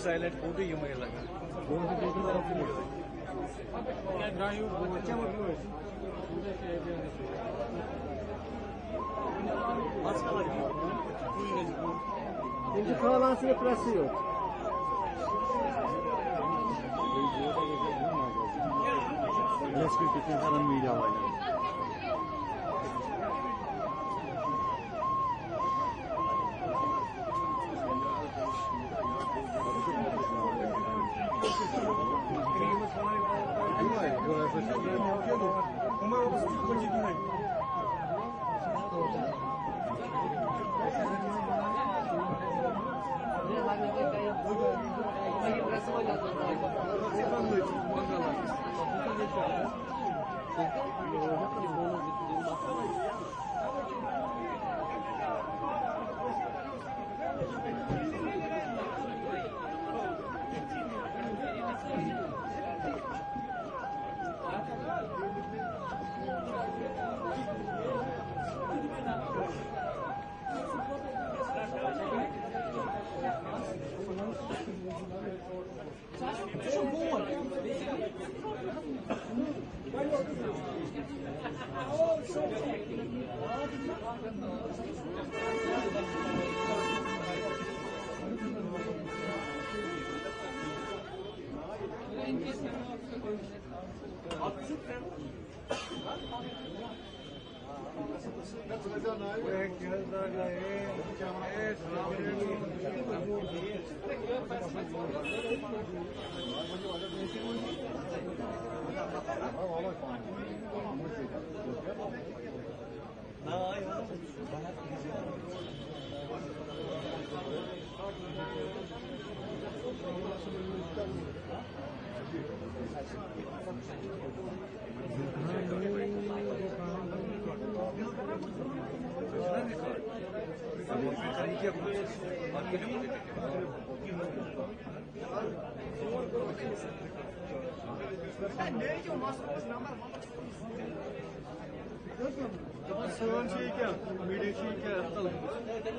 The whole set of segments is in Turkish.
Silent food ही मुझे लगा। Şimdi kalansı presi yok. Eski bütün falan mıydı havayla?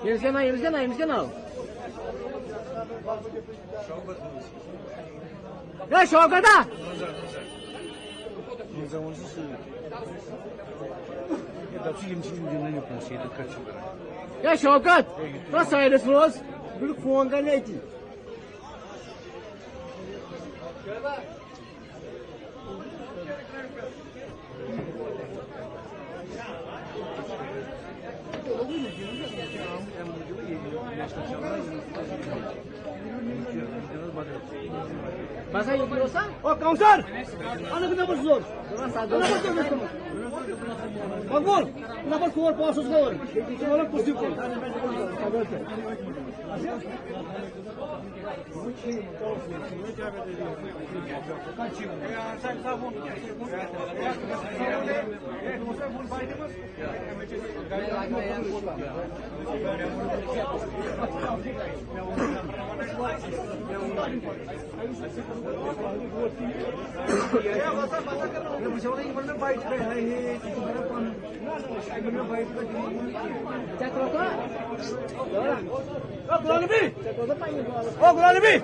Yürüsene al. Ya Şavkat'a! Ya Şavkat! Nasıl ayrısınız? Bir fon ka neydi? Masa gidiyorsa? O komiser! Ana kena berzor. Ana berzor. Bakol, kenapa keluar pasus kau? Cuma kursi kau. Oh, kurang lebih. Oh, kurang lebih.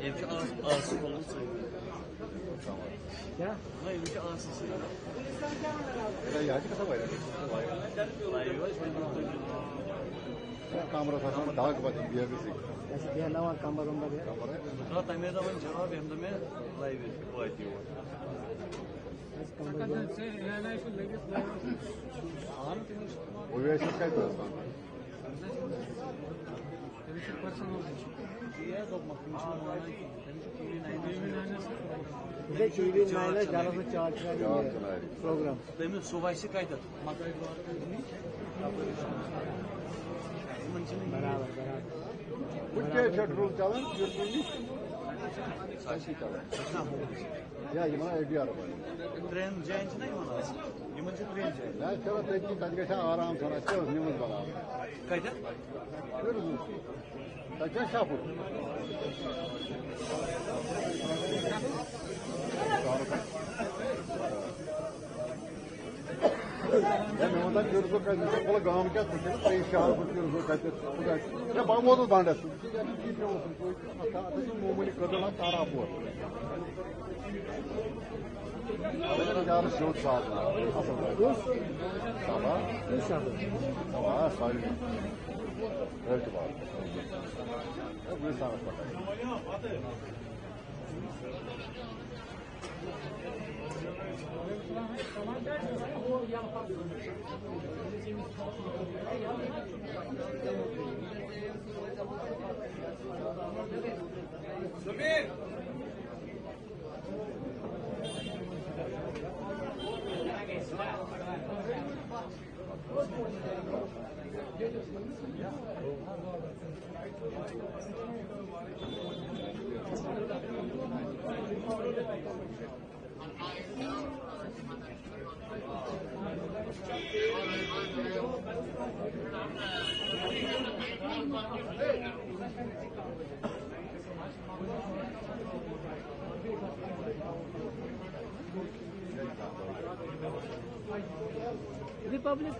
Evci ağası olursa. क्या Ama evci ağası. याची कसं पाहिजे कामरा था दाग बची बिया भी सी ऐसे क्या नवा कमर उम्र है Sonra tamir zaman cevap hem de mi live bu ediyor. o वेळेस काय करतो Diye dokmak mümkün olan ki. बिल्कुल टीवी नाइनर ज़्यादा से charge programme Demin suvaysı kaydet. बराबर बराबर पुढचे शेड्यूल चालन युर्बुनी साशी चालन या Yamuna ADR var Tren genç ne mi lazım? Yumuşak tren genç. ya çaba teknik kadgeşa aram sana çöz nimuz bana Kaydet. görürüz kaça şafu ya memodan görürüz o kadgeşa kola gamıkat tutuyor sayı şahar tutuyoruz o kadgeşa ya bağmodu dandası ya bir şey olsun hatta ateşin mumuli kadına tara bu yarış yok sağda. Sabah. Sabah sayı. Evet var. Bu sana bakayım. Republic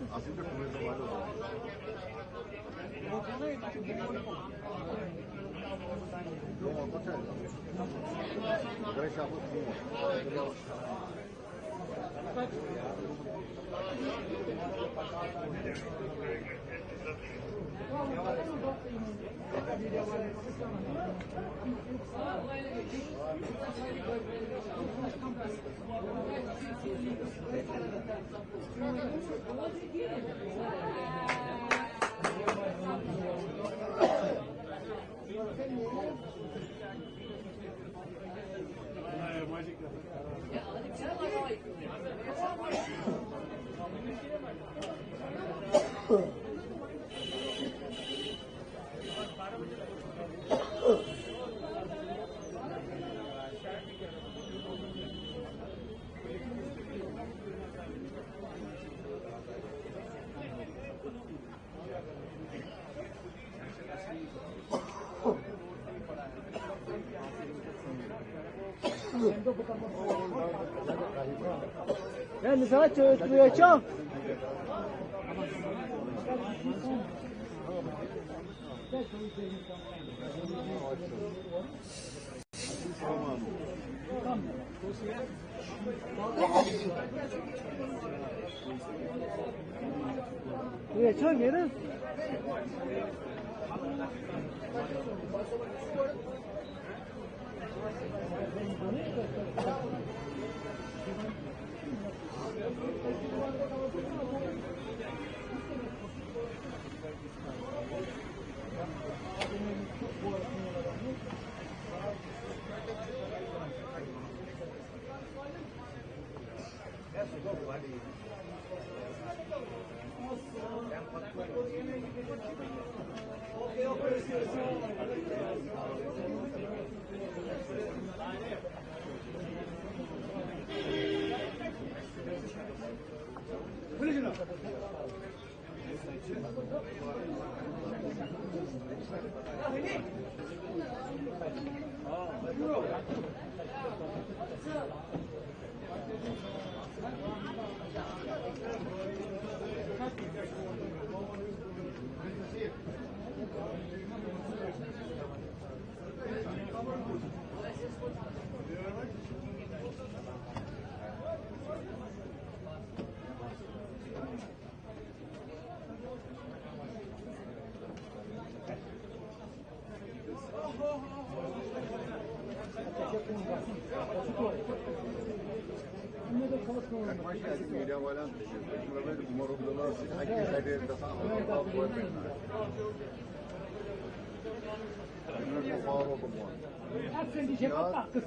Ben mesela çöğütmeyeceğim. Buraya çok yeriz. Mas é assim, ele é olhando, uma vez que morou do lado, aqui sai dele, tá só não fala como Sen diyecek haklısın.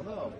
Ona